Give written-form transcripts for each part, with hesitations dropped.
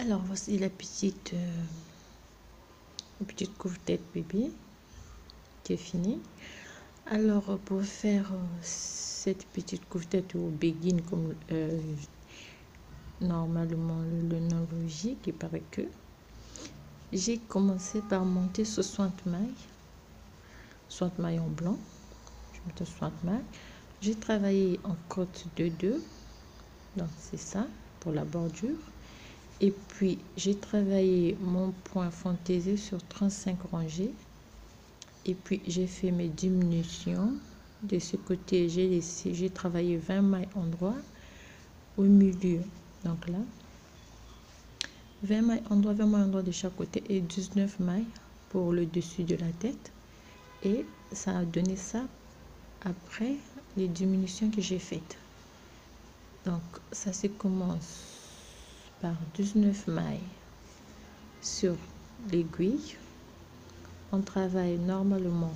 Alors voici la petite couvre-tête bébé qui est finie. Alors pour faire cette petite couvre-tête ou béguine comme normalement le nom logique, il paraît que j'ai commencé par monter 60 mailles, 60 mailles en blanc. Je mets 60 mailles. J'ai travaillé en côte de 2, donc c'est ça pour la bordure. Et puis j'ai travaillé mon point fantaisie sur 35 rangées. Et puis j'ai fait mes diminutions. De ce côté, j'ai travaillé 20 mailles en droit au milieu. Donc là, 20 mailles en droit, 20 mailles en droit de chaque côté et 19 mailles pour le dessus de la tête. Et ça a donné ça après les diminutions que j'ai faites. Donc ça se commence par 19 mailles sur l'aiguille. On travaille normalement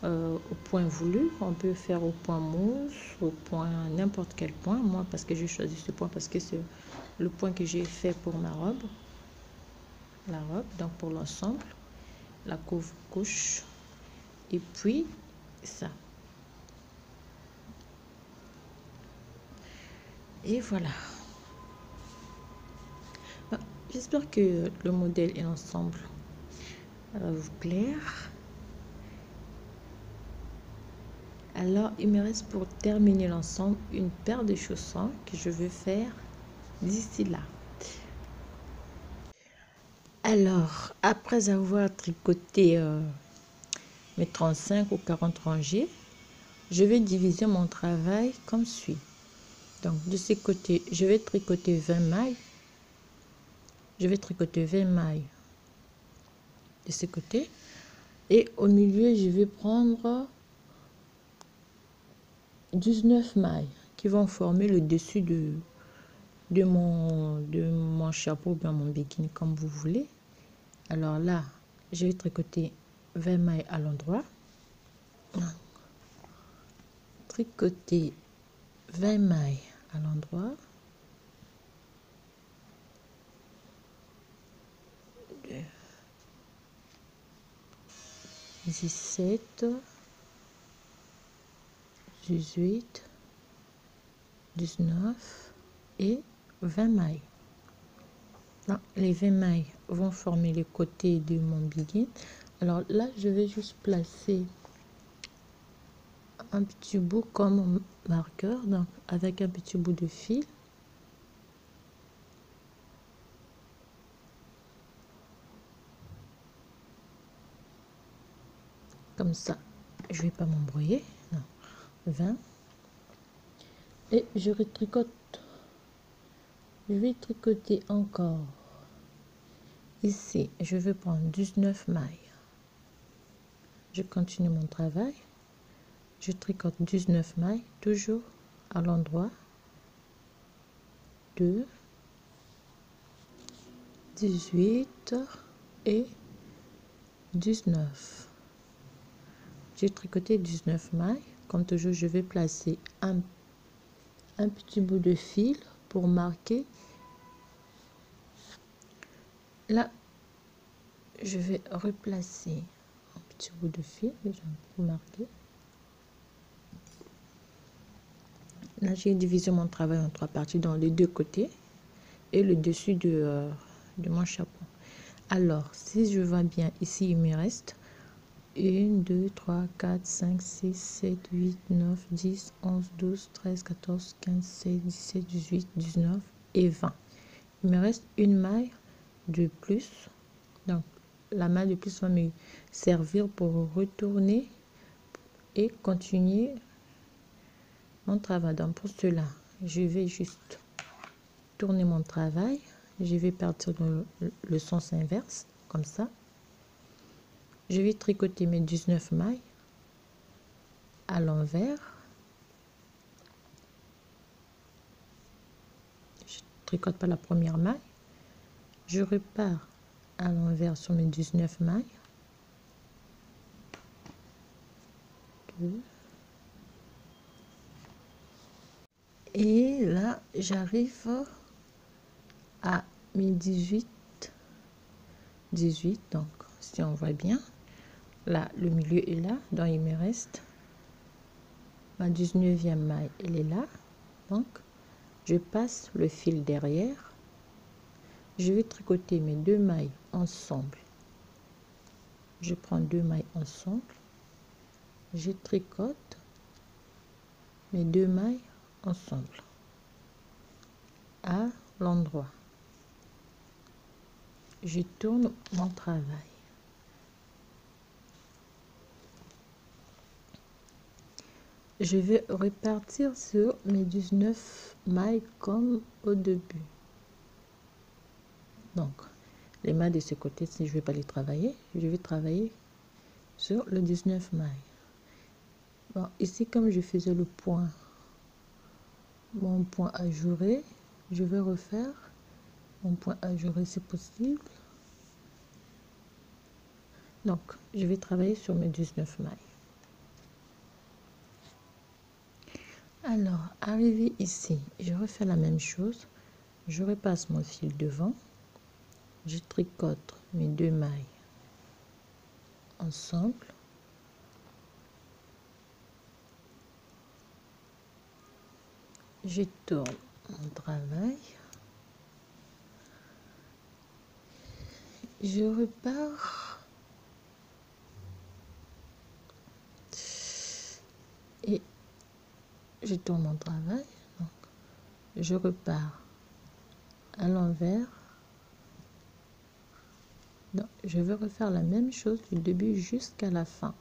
au point voulu. On peut faire au point mousse, au point n'importe quel point. Moi, parce que j'ai choisi ce point parce que c'est le point que j'ai fait pour ma robe. La robe, donc pour l'ensemble, la couvre-couche. Et puis ça. Et voilà. J'espère que le modèle et l'ensemble va vous plaire. Alors, il me reste pour terminer l'ensemble une paire de chaussons que je veux faire d'ici là. Alors, après avoir tricoté mes 35 ou 40 rangées, je vais diviser mon travail comme suit. Donc, de ce côté, je vais tricoter 20 mailles. Je vais tricoter 20 mailles de ce côté. Et au milieu, je vais prendre 19 mailles qui vont former le dessus de mon chapeau ou bien mon bikini, comme vous voulez. Alors là, je vais tricoter 20 mailles à l'endroit. Tricoter 20 mailles à l'endroit. 17, 18, 19 et 20 mailles. Non, les 20 mailles vont former les côtés de mon bikini. Alors là, je vais juste placer un petit bout comme marqueur, donc avec un petit bout de fil. Comme ça, je vais pas m'embrouiller. 20. Et je retricote. Je vais tricoter encore. Ici, je vais prendre 19 mailles. Je continue mon travail. Je tricote 19 mailles, toujours à l'endroit. 2, 18 et 19. J'ai tricoté 19 mailles. Comme toujours, je vais placer un petit bout de fil pour marquer. Là, je vais replacer un petit bout de fil pour marquer. Là, j'ai divisé mon travail en 3 parties dans les 2 côtés et le dessus de mon chapeau. Alors, si je vois bien, ici, il me reste 1, 2, 3, 4, 5, 6, 7, 8, 9, 10, 11, 12, 13, 14, 15, 16, 17, 18, 19 et 20. Il me reste une maille de plus. Donc, la maille de plus va me servir pour retourner et continuer mon travail. Donc, pour cela, je vais juste tourner mon travail. Je vais partir dans le sens inverse, comme ça. Je vais tricoter mes 19 mailles à l'envers. Je tricote pas la première maille. Je repars à l'envers sur mes 19 mailles. 2. Et là, j'arrive à mes 18, donc si on voit bien, là le milieu est là, donc il me reste ma 19e maille, elle est là, donc je passe le fil derrière, je vais tricoter mes 2 mailles ensemble, je prends 2 mailles ensemble, je tricote mes 2 mailles ensemble à l'endroit, je tourne mon travail, je vais repartir sur mes 19 mailles comme au début. Donc les mailles de ce côté, si je vais pas les travailler, je vais travailler sur le 19 mailles. Bon, ici comme je faisais le point, mon point ajouré, je vais refaire mon point ajouré si possible. Donc je vais travailler sur mes 19 mailles. Alors arrivé ici, je refais la même chose, je repasse mon fil devant, je tricote mes 2 mailles ensemble, je tourne mon travail, je repars et je tourne mon travail, donc je repars à l'envers. Donc, je vais refaire la même chose du début jusqu'à la fin.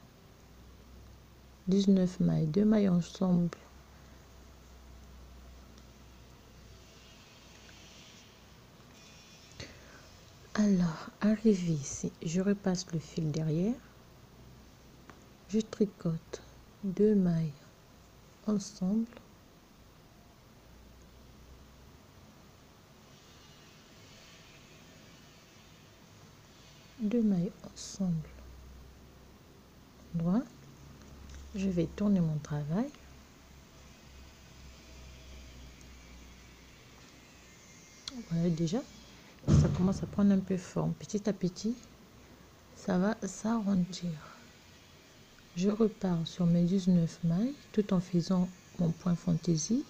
19 mailles, 2 mailles ensemble. Alors, arrivé ici, je repasse le fil derrière. Je tricote 2 mailles ensemble. Deux mailles ensemble. Droit. Je vais tourner mon travail. Voilà, déjà, ça commence à prendre un peu forme. Petit à petit, ça va s'arrondir. Je repars sur mes 19 mailles tout en faisant mon point fantaisie.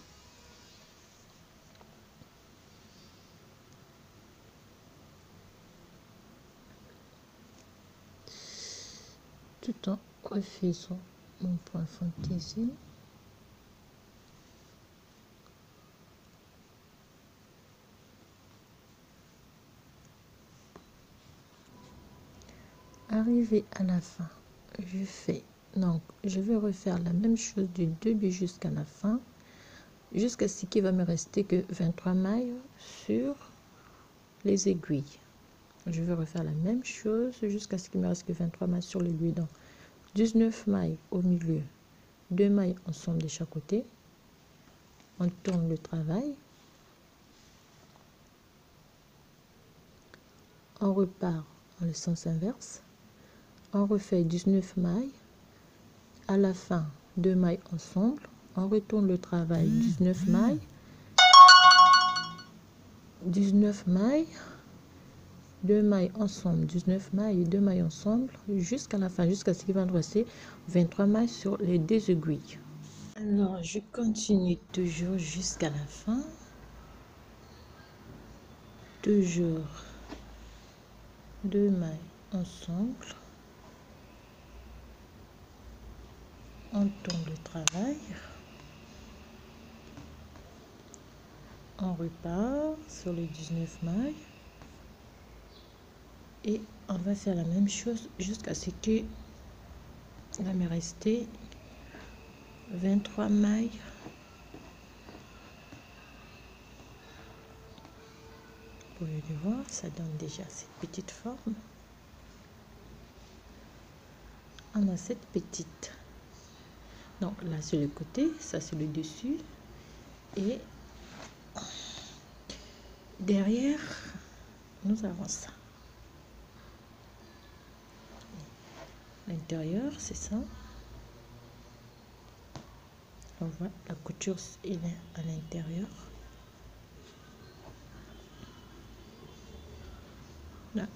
Tout en refaisant mon point fantaisie. Arrivé à la fin, je vais refaire la même chose du début jusqu'à la fin, jusqu'à ce qu'il va me rester que 23 mailles sur les aiguilles. Je vais refaire la même chose jusqu'à ce qu'il me reste que 23 mailles sur l'aiguille. Donc 19 mailles au milieu, 2 mailles ensemble de chaque côté. On tourne le travail. On repart dans le sens inverse. On refait 19 mailles. À la fin, 2 mailles ensemble. On retourne le travail, 19 mailles. 19 mailles. 2 mailles ensemble, 19 mailles et 2 mailles ensemble jusqu'à la fin, jusqu'à ce qu'il va me rester 23 mailles sur les 2 aiguilles. Alors, je continue toujours jusqu'à la fin. Toujours 2 mailles ensemble. On tourne le travail. On repart sur les 19 mailles. Et on va faire la même chose jusqu'à ce qu'il va me rester 23 mailles. Vous pouvez le voir, ça donne déjà cette petite forme. On a cette petite. Donc là c'est le côté, ça c'est le dessus. Et derrière, nous avons ça. L'intérieur, c'est ça. On voit la couture est à l'intérieur. Là.